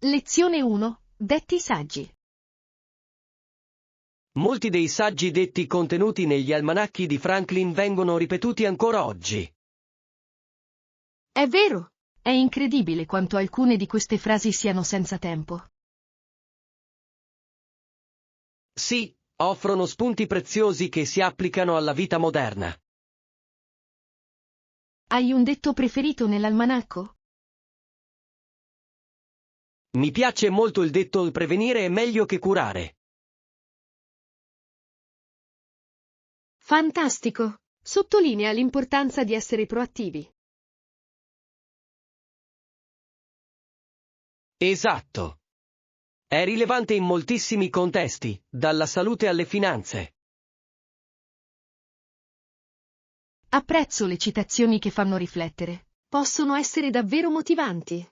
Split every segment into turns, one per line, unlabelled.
Lezione 1. Detti saggi.
Molti dei saggi detti contenuti negli almanacchi di Franklin vengono ripetuti ancora oggi.
È vero. È incredibile quanto alcune di queste frasi siano senza tempo.
Sì, offrono spunti preziosi che si applicano alla vita moderna.
Hai un detto preferito nell'almanacco?
Mi piace molto il detto prevenire è meglio che curare.
Fantastico! Sottolinea l'importanza di essere proattivi.
Esatto. È rilevante in moltissimi contesti, dalla salute alle finanze.
Apprezzo le citazioni che fanno riflettere. Possono essere davvero motivanti.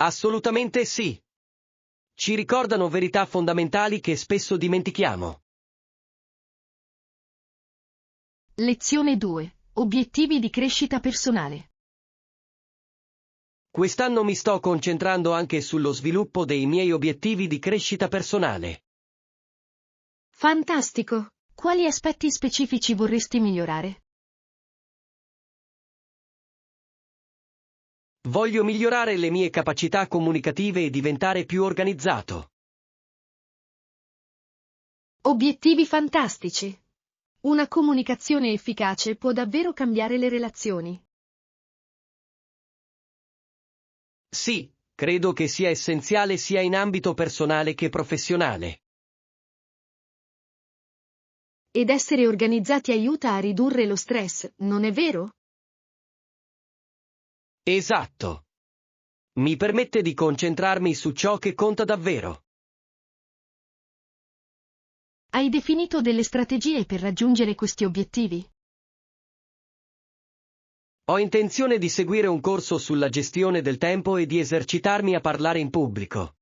Assolutamente sì. Ci ricordano verità fondamentali che spesso dimentichiamo.
Lezione 2. Obiettivi di crescita personale.
Quest'anno mi sto concentrando anche sullo sviluppo dei miei obiettivi di crescita personale.
Fantastico! Quali aspetti specifici vorresti migliorare?
Voglio migliorare le mie capacità comunicative e diventare più organizzato.
Obiettivi fantastici! Una comunicazione efficace può davvero cambiare le relazioni.
Sì, credo che sia essenziale sia in ambito personale che professionale.
Ed essere organizzati aiuta a ridurre lo stress, non è vero?
Esatto. Mi permette di concentrarmi su ciò che conta davvero.
Hai definito delle strategie per raggiungere questi obiettivi?
Ho intenzione di seguire un corso sulla gestione del tempo e di esercitarmi a parlare in pubblico.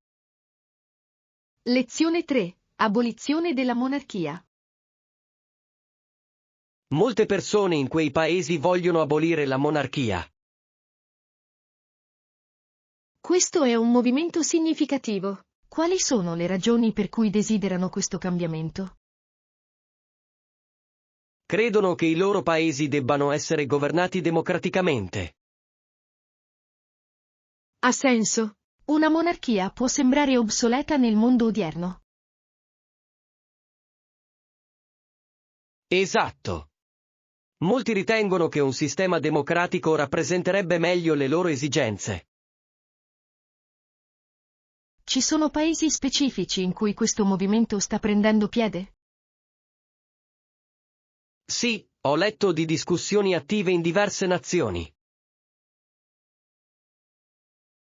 Lezione 3. Abolizione della monarchia.
Molte persone in quei paesi vogliono abolire la monarchia.
Questo è un movimento significativo. Quali sono le ragioni per cui desiderano questo cambiamento?
Credono che i loro paesi debbano essere governati democraticamente.
Ha senso. Una monarchia può sembrare obsoleta nel mondo odierno.
Esatto. Molti ritengono che un sistema democratico rappresenterebbe meglio le loro esigenze.
Ci sono paesi specifici in cui questo movimento sta prendendo piede?
Sì, ho letto di discussioni attive in diverse nazioni.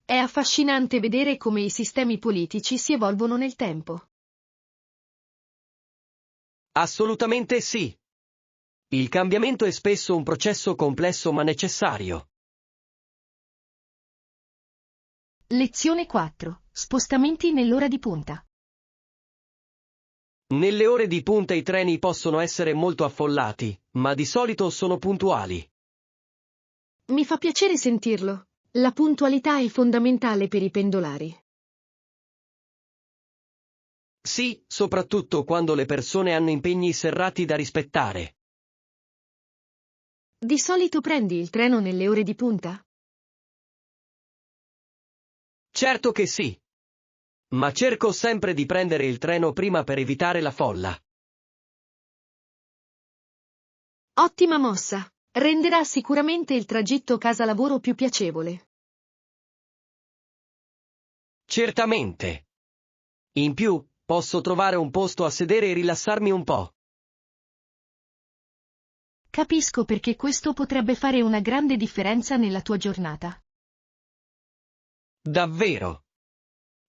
È affascinante vedere come i sistemi politici si evolvono nel tempo.
Assolutamente sì. Il cambiamento è spesso un processo complesso ma necessario.
Lezione 4. Spostamenti nell'ora di punta.
Nelle ore di punta i treni possono essere molto affollati, ma di solito sono puntuali.
Mi fa piacere sentirlo. La puntualità è fondamentale per i pendolari.
Sì, soprattutto quando le persone hanno impegni serrati da rispettare.
Di solito prendi il treno nelle ore di punta?
Certo che sì. Ma cerco sempre di prendere il treno prima per evitare la folla.
Ottima mossa. Renderà sicuramente il tragitto casa-lavoro più piacevole.
Certamente. In più, posso trovare un posto a sedere e rilassarmi un po'.
Capisco perché questo potrebbe fare una grande differenza nella tua giornata.
Davvero.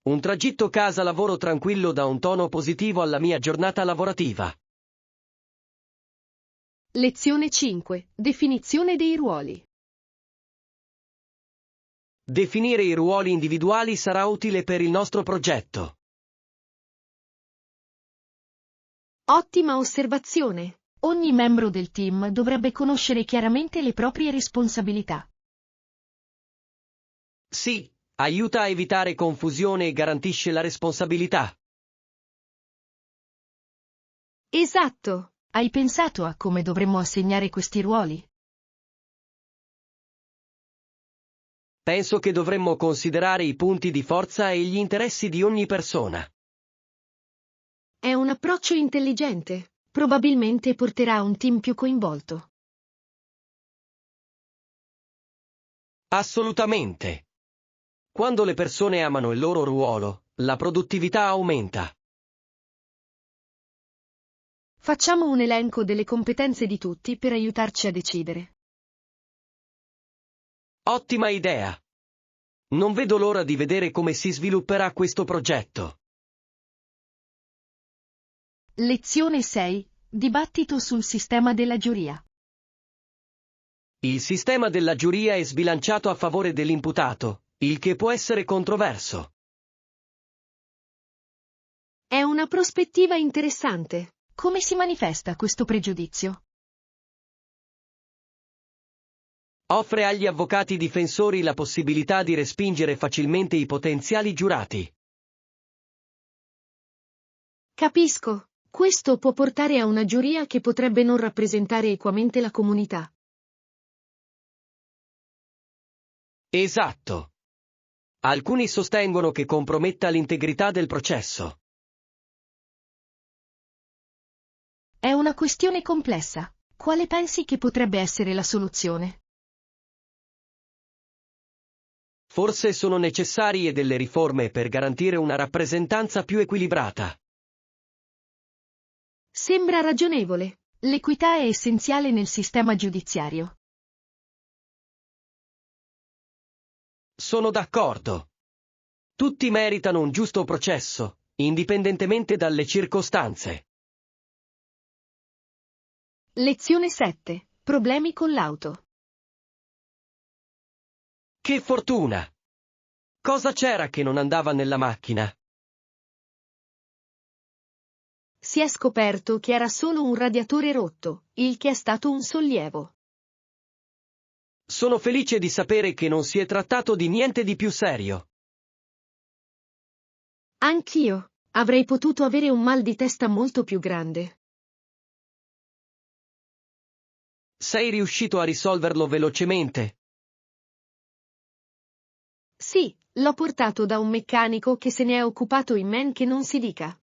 Un tragitto casa-lavoro tranquillo dà un tono positivo alla mia giornata lavorativa.
Lezione 5. Definizione dei ruoli.
Definire i ruoli individuali sarà utile per il nostro progetto.
Ottima osservazione. Ogni membro del team dovrebbe conoscere chiaramente le proprie responsabilità.
Sì, aiuta a evitare confusione e garantisce la responsabilità.
Esatto! Hai pensato a come dovremmo assegnare questi ruoli?
Penso che dovremmo considerare i punti di forza e gli interessi di ogni persona.
È un approccio intelligente. Probabilmente porterà a un team più coinvolto.
Assolutamente. Quando le persone amano il loro ruolo, la produttività aumenta.
Facciamo un elenco delle competenze di tutti per aiutarci a decidere.
Ottima idea. Non vedo l'ora di vedere come si svilupperà questo progetto.
Lezione 6. Dibattito sul sistema della giuria.
Il sistema della giuria è sbilanciato a favore dell'imputato, il che può essere controverso.
È una prospettiva interessante. Come si manifesta questo pregiudizio?
Offre agli avvocati difensori la possibilità di respingere facilmente i potenziali giurati.
Capisco. Questo può portare a una giuria che potrebbe non rappresentare equamente la comunità.
Esatto. Alcuni sostengono che comprometta l'integrità del processo.
È una questione complessa. Quale pensi che potrebbe essere la soluzione?
Forse sono necessarie delle riforme per garantire una rappresentanza più equilibrata.
Sembra ragionevole. L'equità è essenziale nel sistema giudiziario.
Sono d'accordo. Tutti meritano un giusto processo, indipendentemente dalle circostanze.
Lezione 7. Problemi con l'auto.
Che fortuna! Cosa c'era che non andava nella macchina?
Si è scoperto che era solo un radiatore rotto, il che è stato un sollievo.
Sono felice di sapere che non si è trattato di niente di più serio.
Anch'io. Avrei potuto avere un mal di testa molto più grande.
Sei riuscito a risolverlo velocemente?
Sì, l'ho portato da un meccanico che se ne è occupato in men che non si dica.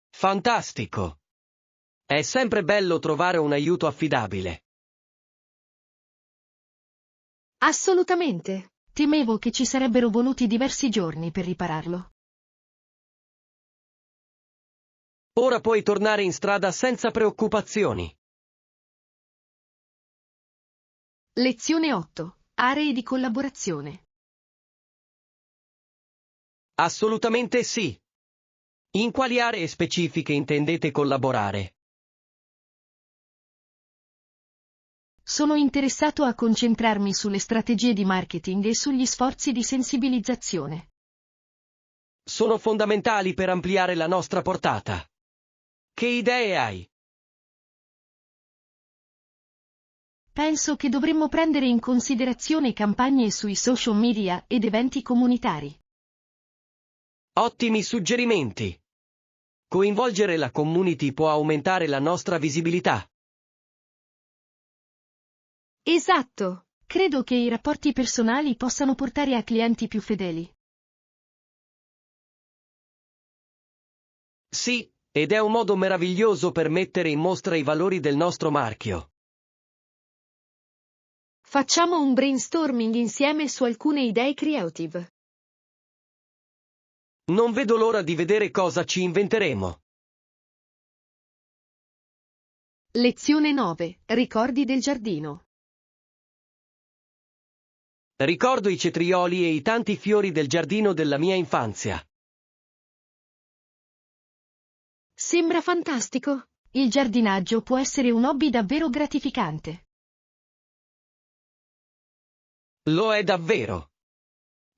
Fantastico! È sempre bello trovare un aiuto affidabile.
Assolutamente. Temevo che ci sarebbero voluti diversi giorni per ripararlo.
Ora puoi tornare in strada senza preoccupazioni.
Lezione 8. Aree di collaborazione.
Assolutamente sì. In quali aree specifiche intendete collaborare?
Sono interessato a concentrarmi sulle strategie di marketing e sugli sforzi di sensibilizzazione.
Sono fondamentali per ampliare la nostra portata. Che idee hai?
Penso che dovremmo prendere in considerazione campagne sui social media ed eventi comunitari.
Ottimi suggerimenti. Coinvolgere la community può aumentare la nostra visibilità.
Esatto. Credo che i rapporti personali possano portare a clienti più fedeli.
Sì, ed è un modo meraviglioso per mettere in mostra i valori del nostro marchio.
Facciamo un brainstorming insieme su alcune idee creative.
Non vedo l'ora di vedere cosa ci inventeremo.
Lezione 9. Ricordi del giardino.
Ricordo i cetrioli e i tanti fiori del giardino della mia infanzia.
Sembra fantastico. Il giardinaggio può essere un hobby davvero gratificante.
Lo è davvero.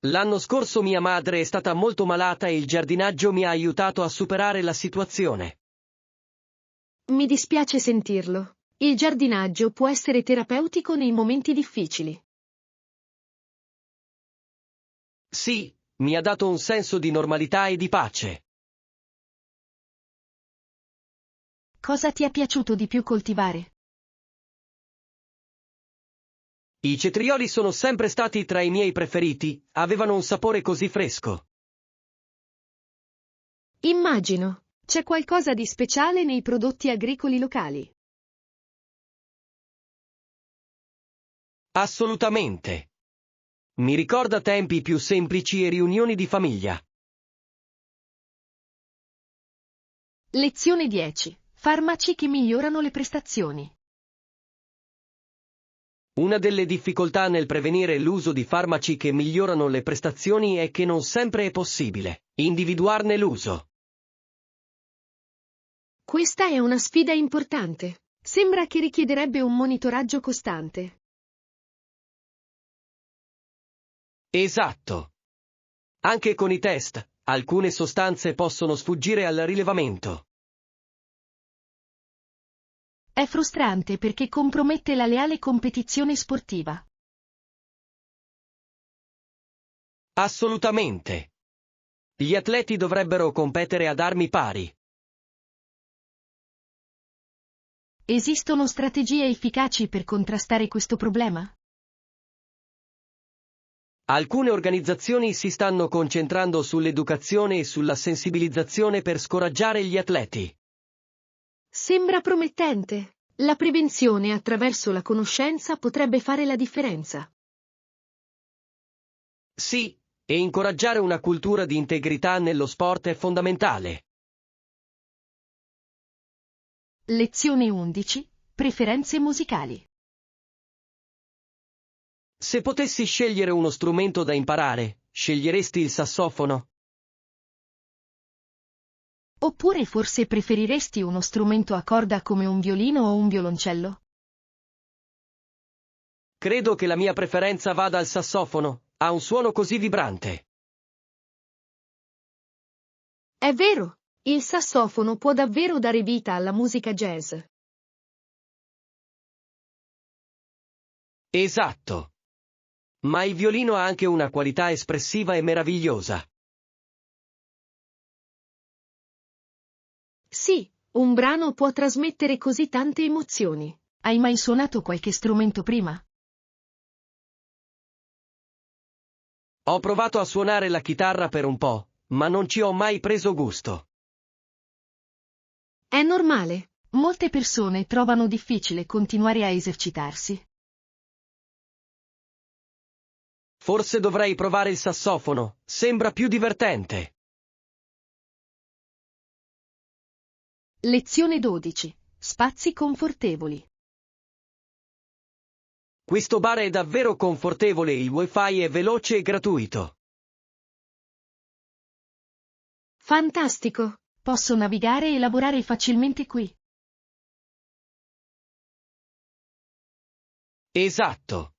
L'anno scorso mia madre è stata molto malata e il giardinaggio mi ha aiutato a superare la situazione.
Mi dispiace sentirlo. Il giardinaggio può essere terapeutico nei momenti difficili.
Sì, mi ha dato un senso di normalità e di pace.
Cosa ti è piaciuto di più coltivare?
I cetrioli sono sempre stati tra i miei preferiti, avevano un sapore così fresco.
Immagino. C'è qualcosa di speciale nei prodotti agricoli locali.
Assolutamente. Mi ricorda tempi più semplici e riunioni di famiglia.
Lezione 10. Farmaci che migliorano le prestazioni.
Una delle difficoltà nel prevenire l'uso di farmaci che migliorano le prestazioni è che non sempre è possibile individuarne l'uso.
Questa è una sfida importante. Sembra che richiederebbe un monitoraggio costante.
Esatto. Anche con i test, alcune sostanze possono sfuggire al rilevamento.
È frustrante perché compromette la leale competizione sportiva.
Assolutamente. Gli atleti dovrebbero competere ad armi pari.
Esistono strategie efficaci per contrastare questo problema?
Alcune organizzazioni si stanno concentrando sull'educazione e sulla sensibilizzazione per scoraggiare gli atleti.
Sembra promettente. La prevenzione attraverso la conoscenza potrebbe fare la differenza.
Sì, e incoraggiare una cultura di integrità nello sport è fondamentale.
Lezione 11. Preferenze musicali.
Se potessi scegliere uno strumento da imparare, sceglieresti il sassofono?
Oppure forse preferiresti uno strumento a corda come un violino o un violoncello?
Credo che la mia preferenza vada al sassofono, ha un suono così vibrante.
È vero, il sassofono può davvero dare vita alla musica jazz.
Esatto. Ma il violino ha anche una qualità espressiva e meravigliosa.
Sì, un brano può trasmettere così tante emozioni. Hai mai suonato qualche strumento prima?
Ho provato a suonare la chitarra per un po', ma non ci ho mai preso gusto.
È normale. Molte persone trovano difficile continuare a esercitarsi.
Forse dovrei provare il sassofono, sembra più divertente.
Lezione 12. Spazi confortevoli.
Questo bar è davvero confortevole, il wifi è veloce e gratuito.
Fantastico! Posso navigare e lavorare facilmente qui.
Esatto.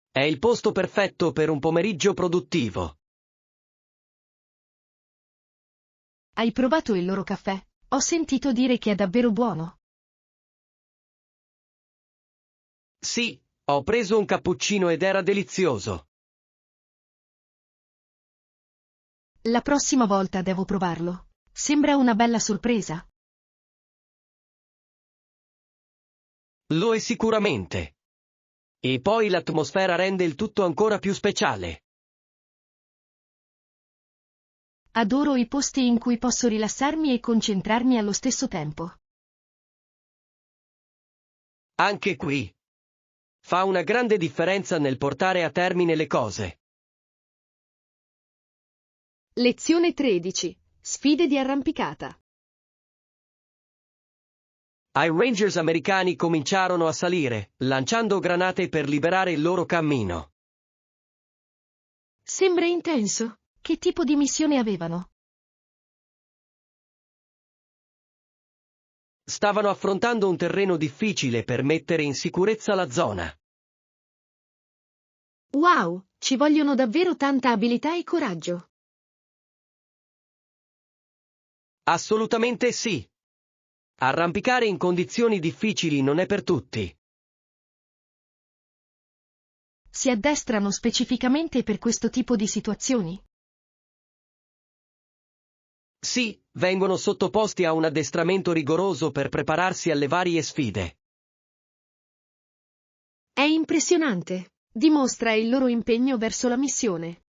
È il posto perfetto per un pomeriggio produttivo.
Hai provato il loro caffè? Ho sentito dire che è davvero buono.
Sì, ho preso un cappuccino ed era delizioso.
La prossima volta devo provarlo. Sembra una bella sorpresa.
Lo è sicuramente. E poi l'atmosfera rende il tutto ancora più speciale.
Adoro i posti in cui posso rilassarmi e concentrarmi allo stesso tempo.
Anche qui. Fa una grande differenza nel portare a termine le cose.
Lezione 13. Sfide di arrampicata.
I Rangers americani cominciarono a salire, lanciando granate per liberare il loro cammino.
Sembra intenso. Che tipo di missione avevano?
Stavano affrontando un terreno difficile per mettere in sicurezza la zona.
Wow, ci vogliono davvero tanta abilità e coraggio.
Assolutamente sì. Arrampicare in condizioni difficili non è per tutti.
si addestrano specificamente per questo tipo di situazioni?
Sì, vengono sottoposti a un addestramento rigoroso per prepararsi alle varie sfide.
È impressionante. Dimostra il loro impegno verso la missione.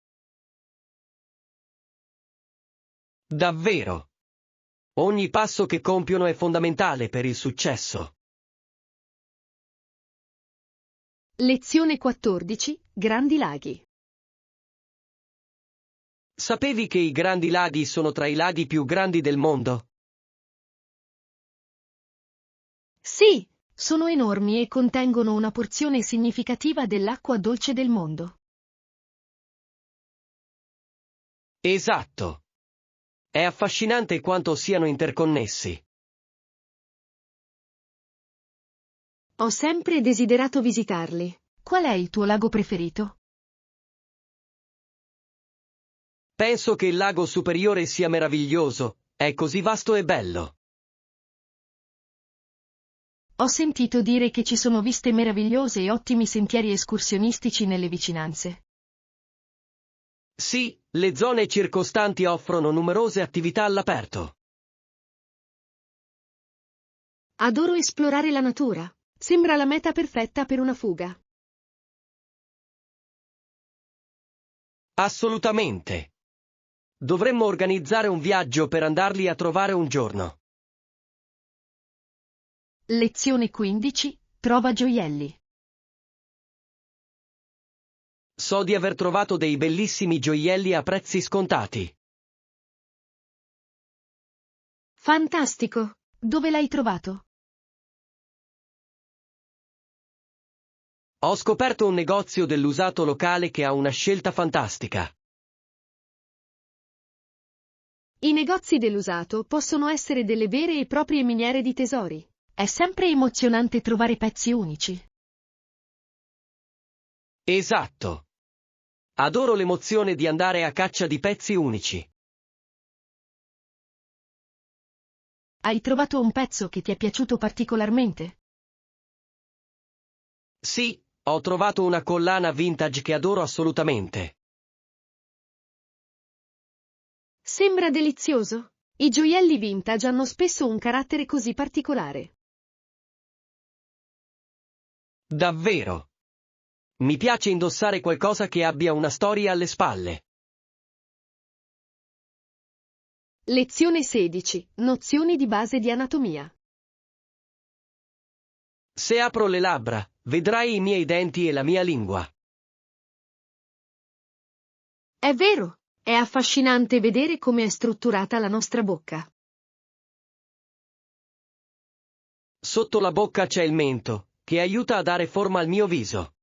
Davvero. Ogni passo che compiono è fondamentale per il successo.
Lezione 14. Grandi laghi.
Sapevi che i Grandi Laghi sono tra i laghi più grandi del mondo?
Sì, sono enormi e contengono una porzione significativa dell'acqua dolce del mondo.
Esatto. È affascinante quanto siano interconnessi.
Ho sempre desiderato visitarli. Qual è il tuo lago preferito?
Penso che il lago superiore sia meraviglioso, è così vasto e bello.
Ho sentito dire che ci sono viste meravigliose e ottimi sentieri escursionistici nelle vicinanze.
Sì, le zone circostanti offrono numerose attività all'aperto.
Adoro esplorare la natura. Sembra la meta perfetta per una fuga.
Assolutamente. Dovremmo organizzare un viaggio per andarli a trovare un giorno.
Lezione 15. Trova gioielli.
So di aver trovato dei bellissimi gioielli a prezzi scontati.
Fantastico! Dove l'hai trovato?
Ho scoperto un negozio dell'usato locale che ha una scelta fantastica.
I negozi dell'usato possono essere delle vere e proprie miniere di tesori. È sempre emozionante trovare pezzi unici.
Esatto. Adoro l'emozione di andare a caccia di pezzi unici.
Hai trovato un pezzo che ti è piaciuto particolarmente?
Sì, ho trovato una collana vintage che adoro assolutamente.
Sembra delizioso. I gioielli vintage hanno spesso un carattere così particolare.
Davvero. Mi piace indossare qualcosa che abbia una storia alle spalle.
Lezione 16. Nozioni di base di anatomia.
Se apro le labbra, vedrai i miei denti e la mia lingua.
È vero, è affascinante vedere come è strutturata la nostra bocca.
Sotto la bocca c'è il mento, che aiuta a dare forma al mio viso.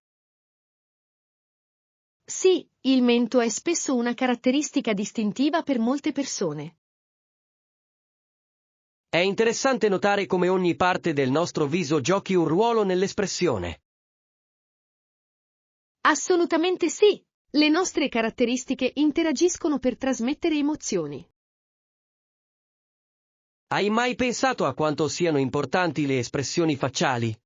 Sì, il mento è spesso una caratteristica distintiva per molte persone.
È interessante notare come ogni parte del nostro viso giochi un ruolo nell'espressione.
Assolutamente sì. Le nostre caratteristiche interagiscono per trasmettere emozioni.
Hai mai pensato a quanto siano importanti le espressioni facciali?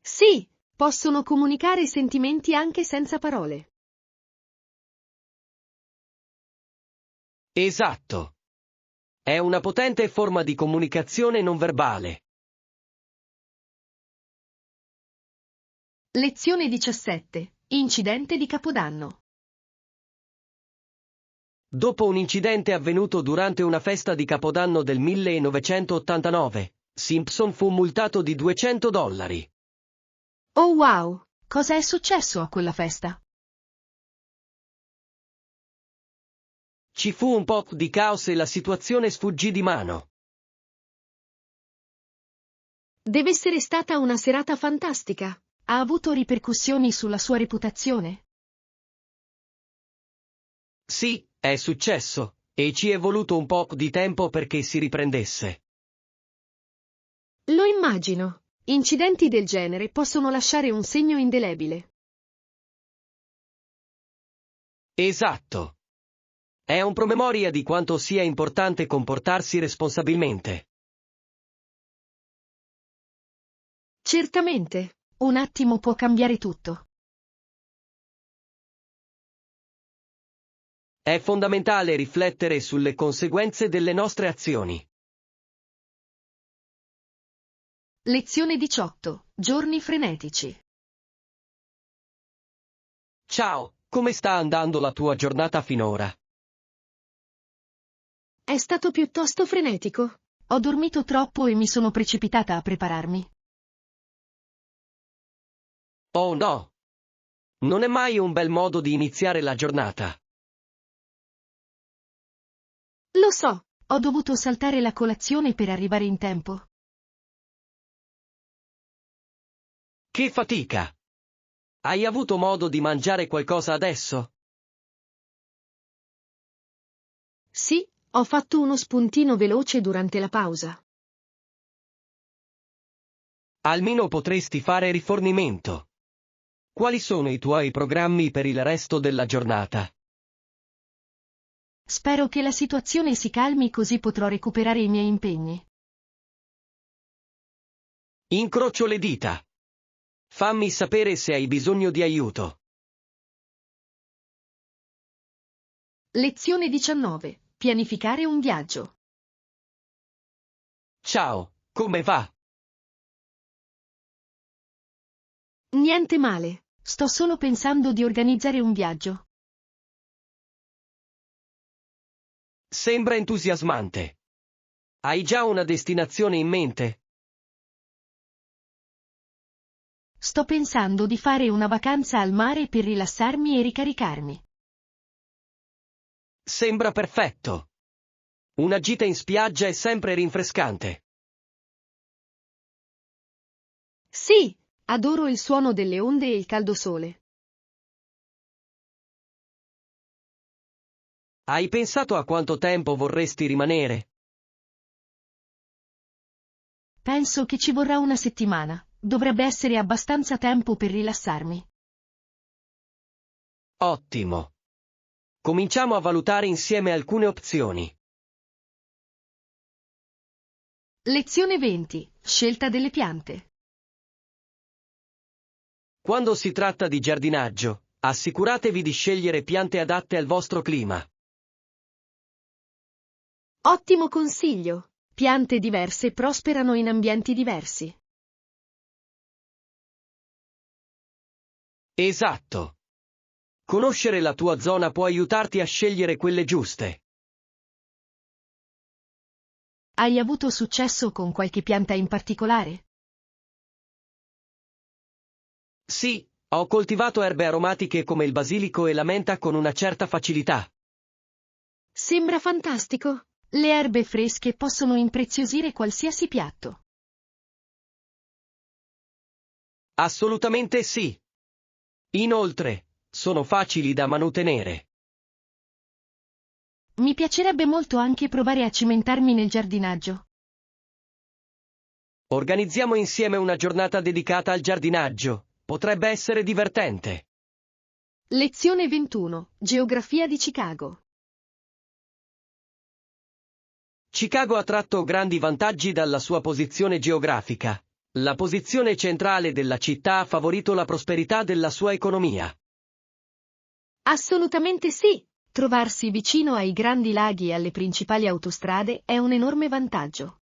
Sì, possono comunicare sentimenti anche senza parole.
Esatto. È una potente forma di comunicazione non verbale.
Lezione 17. Incidente di Capodanno.
Dopo un incidente avvenuto durante una festa di Capodanno del 1989, Simpson fu multato di $200.
Oh wow! Cosa è successo a quella festa?
Ci fu un po' di caos e la situazione sfuggì di mano.
Deve essere stata una serata fantastica. Ha avuto ripercussioni sulla sua reputazione?
Sì, è successo, e ci è voluto un po' di tempo perché si riprendesse.
Lo immagino. Incidenti del genere possono lasciare un segno indelebile.
Esatto. È un promemoria di quanto sia importante comportarsi responsabilmente.
Certamente. Un attimo può cambiare tutto.
È fondamentale riflettere sulle conseguenze delle nostre azioni.
Lezione 18. Giorni frenetici.
Ciao, come sta andando la tua giornata finora?
È stato piuttosto frenetico. Ho dormito troppo e mi sono precipitata a prepararmi.
Oh no! Non è mai un bel modo di iniziare la giornata.
Lo so, ho dovuto saltare la colazione per arrivare in tempo.
Che fatica! Hai avuto modo di mangiare qualcosa adesso?
Sì, ho fatto uno spuntino veloce durante la pausa.
Almeno potresti fare rifornimento. Quali sono i tuoi programmi per il resto della giornata?
Spero che la situazione si calmi così potrò recuperare i miei impegni.
Incrocio le dita. Fammi sapere se hai bisogno di aiuto.
Lezione 19. Pianificare un viaggio.
Ciao, come va?
Niente male, sto solo pensando di organizzare un viaggio.
Sembra entusiasmante. Hai già una destinazione in mente?
Sto pensando di fare una vacanza al mare per rilassarmi e ricaricarmi.
Sembra perfetto. Una gita in spiaggia è sempre rinfrescante.
Sì, adoro il suono delle onde e il caldo sole.
Hai pensato a quanto tempo vorresti rimanere?
Penso che ci vorrà una settimana. Dovrebbe essere abbastanza tempo per rilassarmi.
Ottimo. Cominciamo a valutare insieme alcune opzioni.
Lezione 20. Scelta delle piante.
Quando si tratta di giardinaggio, assicuratevi di scegliere piante adatte al vostro clima.
Ottimo consiglio. Piante diverse prosperano in ambienti diversi.
Esatto. Conoscere la tua zona può aiutarti a scegliere quelle giuste.
Hai avuto successo con qualche pianta in particolare?
Sì, ho coltivato erbe aromatiche come il basilico e la menta con una certa facilità.
Sembra fantastico. Le erbe fresche possono impreziosire qualsiasi piatto.
Assolutamente sì. Inoltre, sono facili da mantenere.
Mi piacerebbe molto anche provare a cimentarmi nel giardinaggio.
Organizziamo insieme una giornata dedicata al giardinaggio. Potrebbe essere divertente.
Lezione 21. Geografia di Chicago.
Chicago ha tratto grandi vantaggi dalla sua posizione geografica. La posizione centrale della città ha favorito la prosperità della sua economia.
Assolutamente sì. Trovarsi vicino ai grandi laghi e alle principali autostrade è un enorme vantaggio.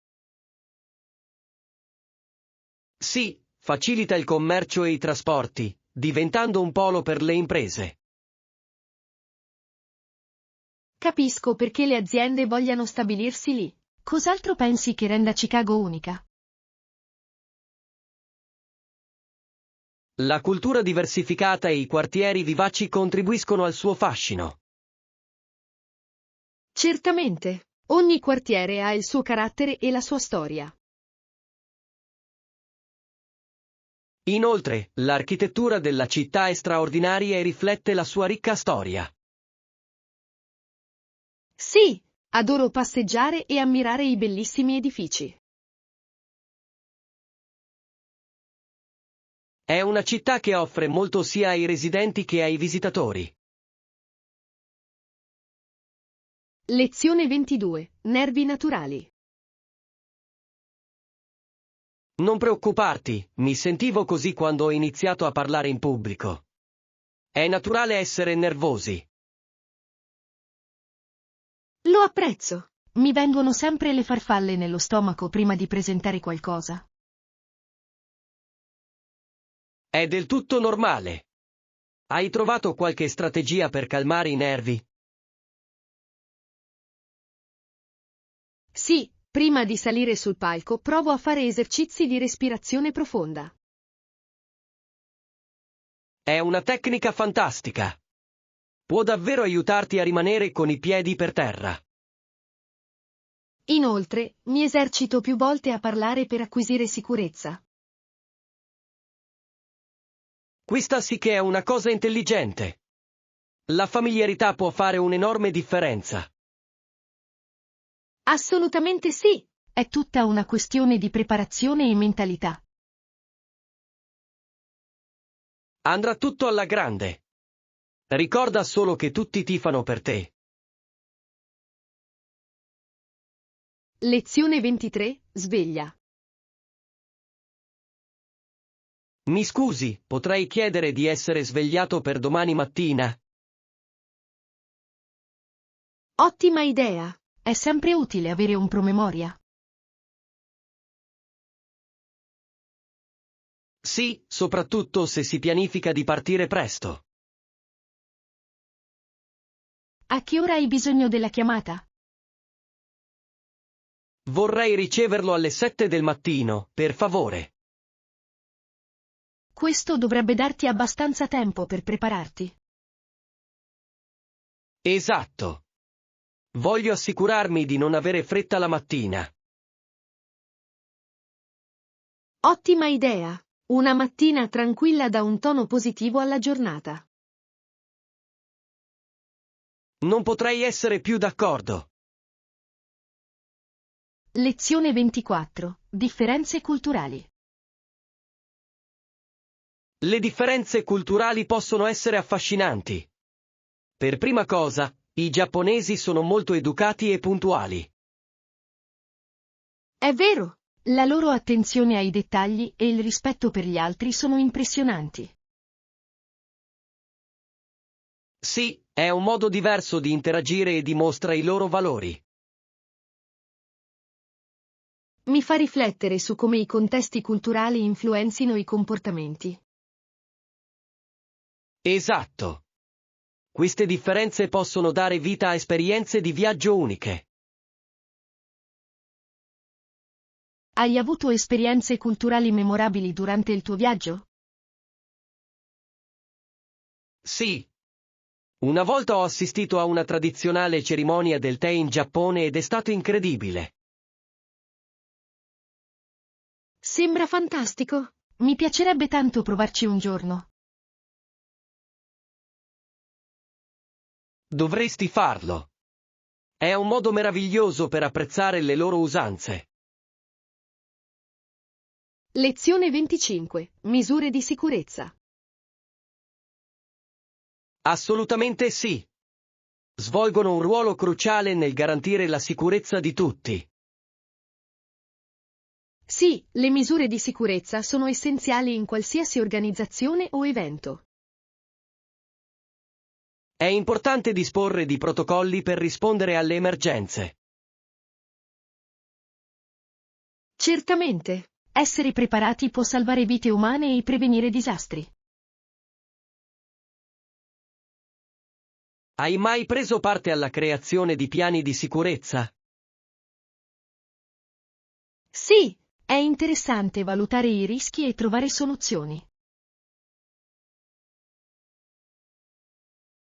Sì, facilita il commercio e i trasporti, diventando un polo per le imprese.
Capisco perché le aziende vogliano stabilirsi lì. Cos'altro pensi che renda Chicago unica?
La cultura diversificata e i quartieri vivaci contribuiscono al suo fascino.
Certamente. Ogni quartiere ha il suo carattere e la sua storia.
Inoltre, l'architettura della città è straordinaria e riflette la sua ricca storia.
Sì, adoro passeggiare e ammirare i bellissimi edifici.
È una città che offre molto sia ai residenti che ai visitatori.
Lezione 22. Nervi naturali.
Non preoccuparti, mi sentivo così quando ho iniziato a parlare in pubblico. È naturale essere nervosi.
Lo apprezzo. Mi vengono sempre le farfalle nello stomaco prima di presentare qualcosa.
È del tutto normale. Hai trovato qualche strategia per calmare i nervi?
Sì, prima di salire sul palco provo a fare esercizi di respirazione profonda.
È una tecnica fantastica. Può davvero aiutarti a rimanere con i piedi per terra.
Inoltre, mi esercito più volte a parlare per acquisire sicurezza.
Questa sì che è una cosa intelligente. La familiarità può fare un'enorme differenza.
Assolutamente sì. È tutta una questione di preparazione e mentalità.
Andrà tutto alla grande. Ricorda solo che tutti tifano per te.
Lezione 23, sveglia.
Mi scusi, potrei chiedere di essere svegliato per domani mattina?
Ottima idea. È sempre utile avere un promemoria.
Sì, soprattutto se si pianifica di partire presto.
A che ora hai bisogno della chiamata?
Vorrei riceverlo alle 7 del mattino, per favore.
Questo dovrebbe darti abbastanza tempo per prepararti.
Esatto. Voglio assicurarmi di non avere fretta la mattina.
Ottima idea. Una mattina tranquilla dà un tono positivo alla giornata.
Non potrei essere più d'accordo.
Lezione 24. Differenze culturali.
Le differenze culturali possono essere affascinanti. Per prima cosa, i giapponesi sono molto educati e puntuali.
È vero. La loro attenzione ai dettagli e il rispetto per gli altri sono impressionanti.
Sì, è un modo diverso di interagire e dimostra i loro valori.
Mi fa riflettere su come i contesti culturali influenzino i comportamenti.
Esatto. Queste differenze possono dare vita a esperienze di viaggio uniche.
Hai avuto esperienze culturali memorabili durante il tuo viaggio?
Sì. Una volta ho assistito a una tradizionale cerimonia del tè in Giappone ed è stato incredibile.
Sembra fantastico. Mi piacerebbe tanto provarci un giorno.
Dovresti farlo. È un modo meraviglioso per apprezzare le loro usanze.
Lezione 25. Misure di sicurezza.
Assolutamente sì. Svolgono un ruolo cruciale nel garantire la sicurezza di tutti.
Sì, le misure di sicurezza sono essenziali in qualsiasi organizzazione o evento.
È importante disporre di protocolli per rispondere alle emergenze.
Certamente. Essere preparati può salvare vite umane e prevenire disastri.
Hai mai preso parte alla creazione di piani di sicurezza?
Sì, è interessante valutare i rischi e trovare soluzioni.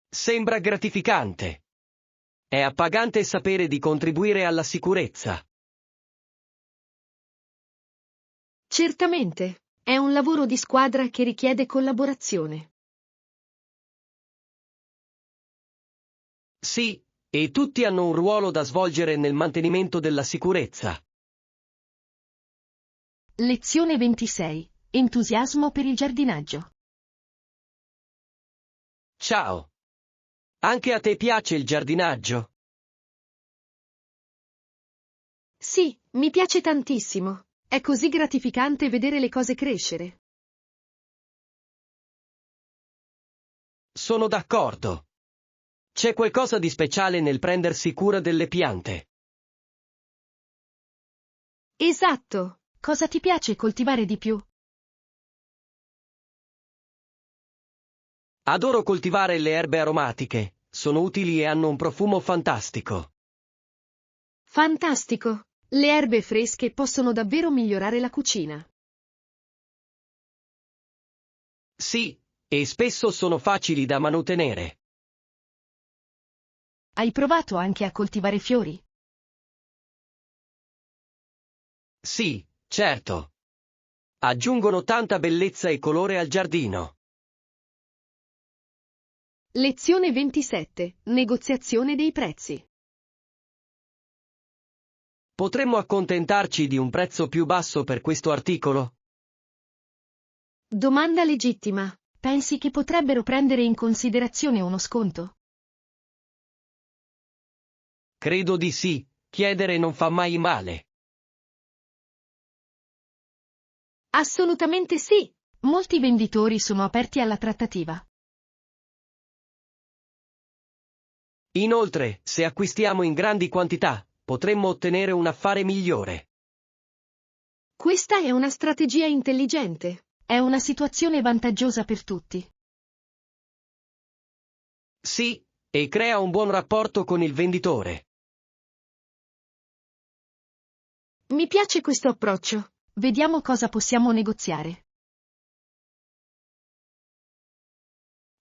Sembra gratificante. È appagante sapere di contribuire alla sicurezza.
Certamente. È un lavoro di squadra che richiede collaborazione.
Sì, e tutti hanno un ruolo da svolgere nel mantenimento della sicurezza.
Lezione 26. Entusiasmo per il giardinaggio.
Ciao. Anche a te piace il giardinaggio?
Sì, mi piace tantissimo. È così gratificante vedere le cose crescere.
Sono d'accordo. C'è qualcosa di speciale nel prendersi cura delle piante.
Esatto. Cosa ti piace coltivare di più?
Adoro coltivare le erbe aromatiche, sono utili e hanno un profumo fantastico.
Fantastico! Le erbe fresche possono davvero migliorare la cucina.
Sì, e spesso sono facili da mantenere.
Hai provato anche a coltivare fiori?
Sì, certo. Aggiungono tanta bellezza e colore al giardino.
Lezione 27. Negoziazione dei prezzi.
Potremmo accontentarci di un prezzo più basso per questo articolo?
Domanda legittima. Pensi che potrebbero prendere in considerazione uno sconto?
Credo di sì, chiedere non fa mai male.
Assolutamente sì. Molti venditori sono aperti alla trattativa.
Inoltre, se acquistiamo in grandi quantità, potremmo ottenere un affare migliore.
Questa è una strategia intelligente. È una situazione vantaggiosa per tutti.
Sì, e crea un buon rapporto con il venditore.
Mi piace questo approccio. Vediamo cosa possiamo negoziare.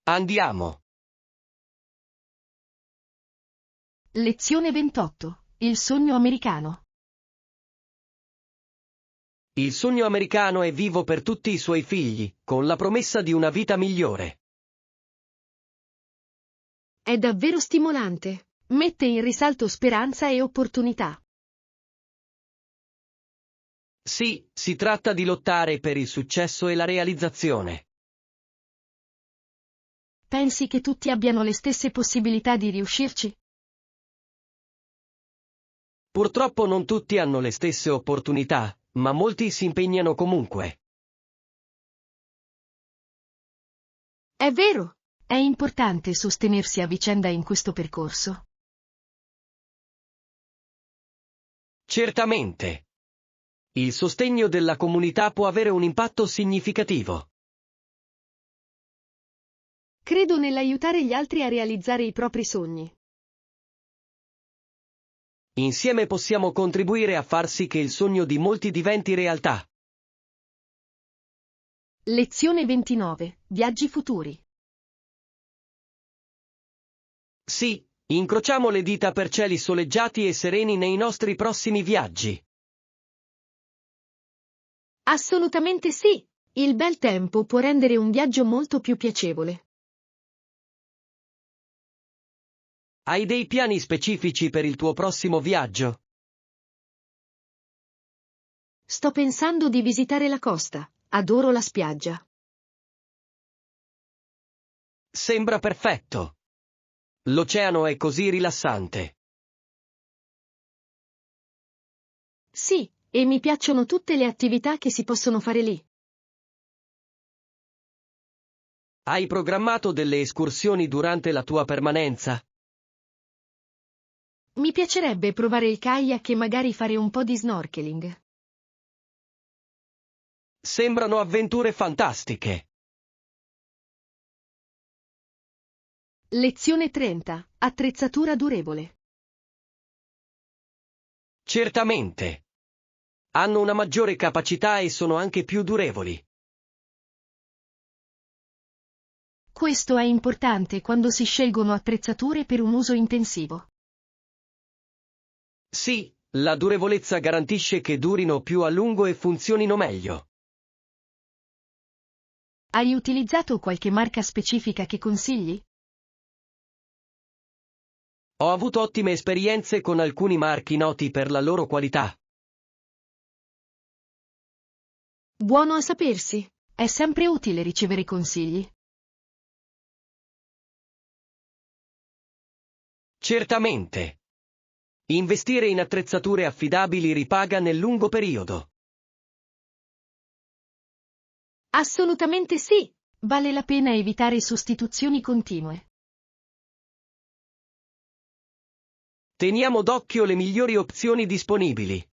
Andiamo.
Lezione 28. Il sogno americano.
Il sogno americano è vivo per tutti i suoi figli, con la promessa di una vita migliore.
È davvero stimolante. Mette in risalto speranza e opportunità.
Sì, si tratta di lottare per il successo e la realizzazione.
Pensi che tutti abbiano le stesse possibilità di riuscirci?
Purtroppo non tutti hanno le stesse opportunità, ma molti si impegnano comunque.
È vero. È importante sostenersi a vicenda in questo percorso.
Certamente. Il sostegno della comunità può avere un impatto significativo.
Credo nell'aiutare gli altri a realizzare i propri sogni.
Insieme possiamo contribuire a far sì che il sogno di molti diventi realtà.
Lezione 29. Viaggi futuri.
Sì, incrociamo le dita per cieli soleggiati e sereni nei nostri prossimi viaggi.
Assolutamente sì. Il bel tempo può rendere un viaggio molto più piacevole.
Hai dei piani specifici per il tuo prossimo viaggio?
Sto pensando di visitare la costa. Adoro la spiaggia.
Sembra perfetto. L'oceano è così rilassante.
Sì, e mi piacciono tutte le attività che si possono fare lì.
Hai programmato delle escursioni durante la tua permanenza?
Mi piacerebbe provare il kayak e magari fare un po' di snorkeling.
Sembrano avventure fantastiche.
Lezione 30. Attrezzatura durevole.
Certamente. Hanno una maggiore capacità e sono anche più durevoli.
Questo è importante quando si scelgono attrezzature per un uso intensivo.
Sì, la durevolezza garantisce che durino più a lungo e funzionino meglio.
Hai utilizzato qualche marca specifica che consigli?
Ho avuto ottime esperienze con alcuni marchi noti per la loro qualità.
Buono a sapersi. È sempre utile ricevere consigli.
Certamente. Investire in attrezzature affidabili ripaga nel lungo periodo.
Assolutamente sì. Vale la pena evitare sostituzioni continue.
Teniamo d'occhio le migliori opzioni disponibili.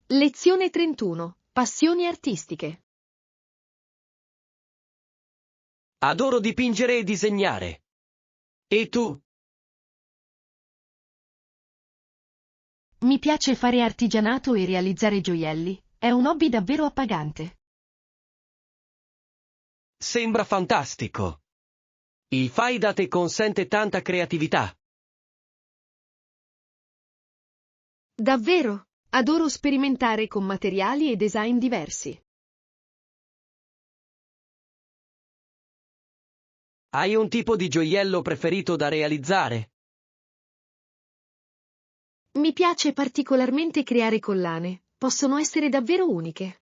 Lezione 31. Passioni artistiche.
Adoro dipingere e disegnare. E tu?
Mi piace fare artigianato e realizzare gioielli, è un hobby davvero appagante.
Sembra fantastico. Il fai da te consente tanta creatività.
Davvero? Adoro sperimentare con materiali e design diversi.
Hai un tipo di gioiello preferito da realizzare?
Mi piace particolarmente creare collane, possono essere davvero uniche.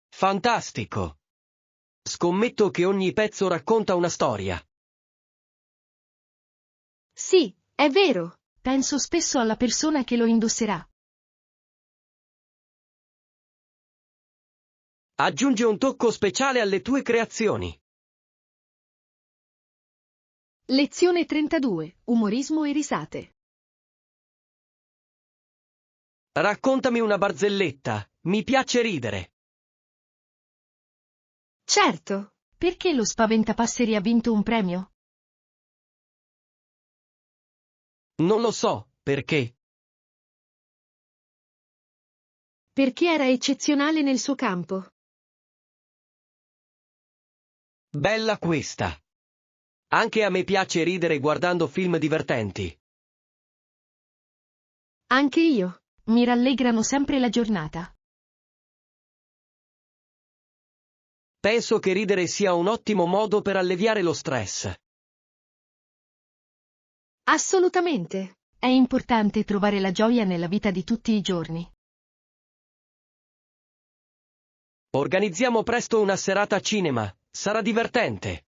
Fantastico. Scommetto che ogni pezzo racconta una storia.
Sì, è vero. Penso spesso alla persona che lo indosserà.
Aggiunge un tocco speciale alle tue creazioni.
Lezione 32. Umorismo e risate.
Raccontami una barzelletta, mi piace ridere.
Certo. Perché lo Spaventapasseri ha vinto un premio?
Non lo so, perché?
Perché era eccezionale nel suo campo.
Bella questa. Anche a me piace ridere guardando film divertenti.
Anche io. Mi rallegrano sempre la giornata.
Penso che ridere sia un ottimo modo per alleviare lo stress.
Assolutamente. È importante trovare la gioia nella vita di tutti i giorni.
Organizziamo presto una serata a cinema, sarà divertente.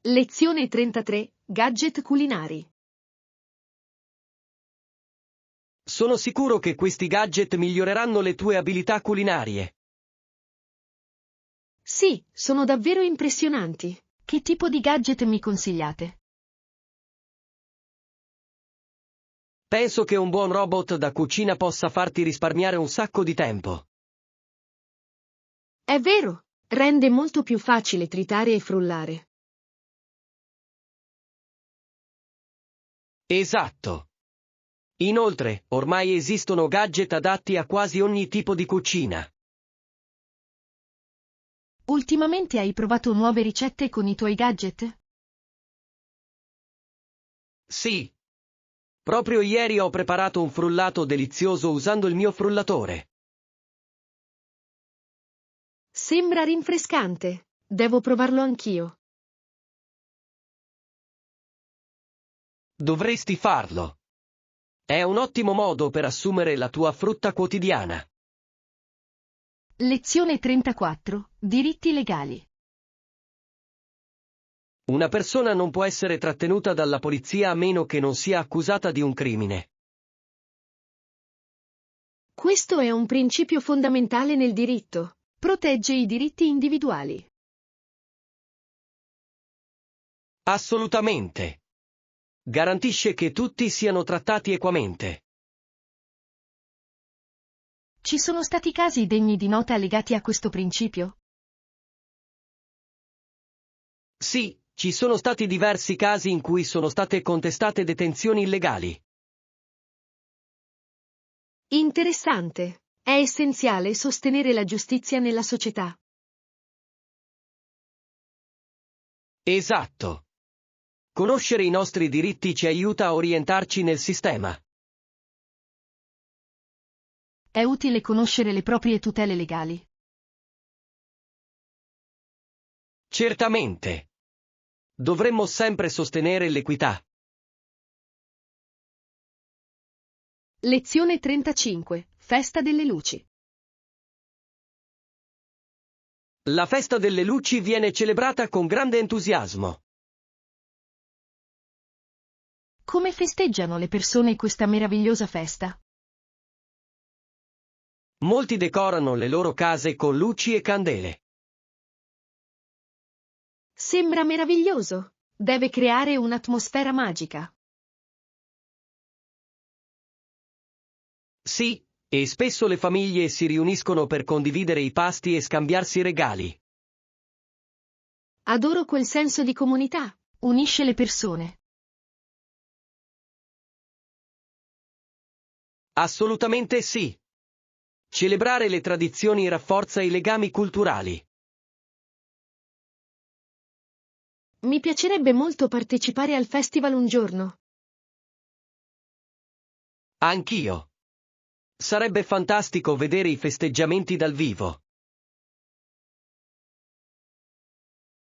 Lezione 33. Gadget culinari.
Sono sicuro che questi gadget miglioreranno le tue abilità culinarie.
Sì, sono davvero impressionanti. Che tipo di gadget mi consigliate?
Penso che un buon robot da cucina possa farti risparmiare un sacco di tempo.
È vero, rende molto più facile tritare e frullare.
Esatto. Inoltre, ormai esistono gadget adatti a quasi ogni tipo di cucina.
Ultimamente hai provato nuove ricette con i tuoi gadget?
Sì. Proprio ieri ho preparato un frullato delizioso usando il mio frullatore.
Sembra rinfrescante. Devo provarlo anch'io.
Dovresti farlo. È un ottimo modo per assumere la tua frutta quotidiana.
Lezione 34. Diritti legali.
Una persona non può essere trattenuta dalla polizia a meno che non sia accusata di un crimine.
Questo è un principio fondamentale nel diritto. Protegge i diritti individuali.
Assolutamente. Garantisce che tutti siano trattati equamente.
Ci sono stati casi degni di nota legati a questo principio?
Sì, ci sono stati diversi casi in cui sono state contestate detenzioni illegali.
Interessante. È essenziale sostenere la giustizia nella società.
Esatto. Conoscere i nostri diritti ci aiuta a orientarci nel sistema.
È utile conoscere le proprie tutele legali.
Certamente. Dovremmo sempre sostenere l'equità.
Lezione 35. Festa delle luci.
La festa delle luci viene celebrata con grande entusiasmo.
Come festeggiano le persone questa meravigliosa festa?
Molti decorano le loro case con luci e candele.
Sembra meraviglioso. Deve creare un'atmosfera magica.
Sì, e spesso le famiglie si riuniscono per condividere i pasti e scambiarsi regali.
Adoro quel senso di comunità. Unisce le persone.
Assolutamente sì. Celebrare le tradizioni rafforza i legami culturali.
Mi piacerebbe molto partecipare al festival un giorno.
Anch'io. Sarebbe fantastico vedere i festeggiamenti dal vivo.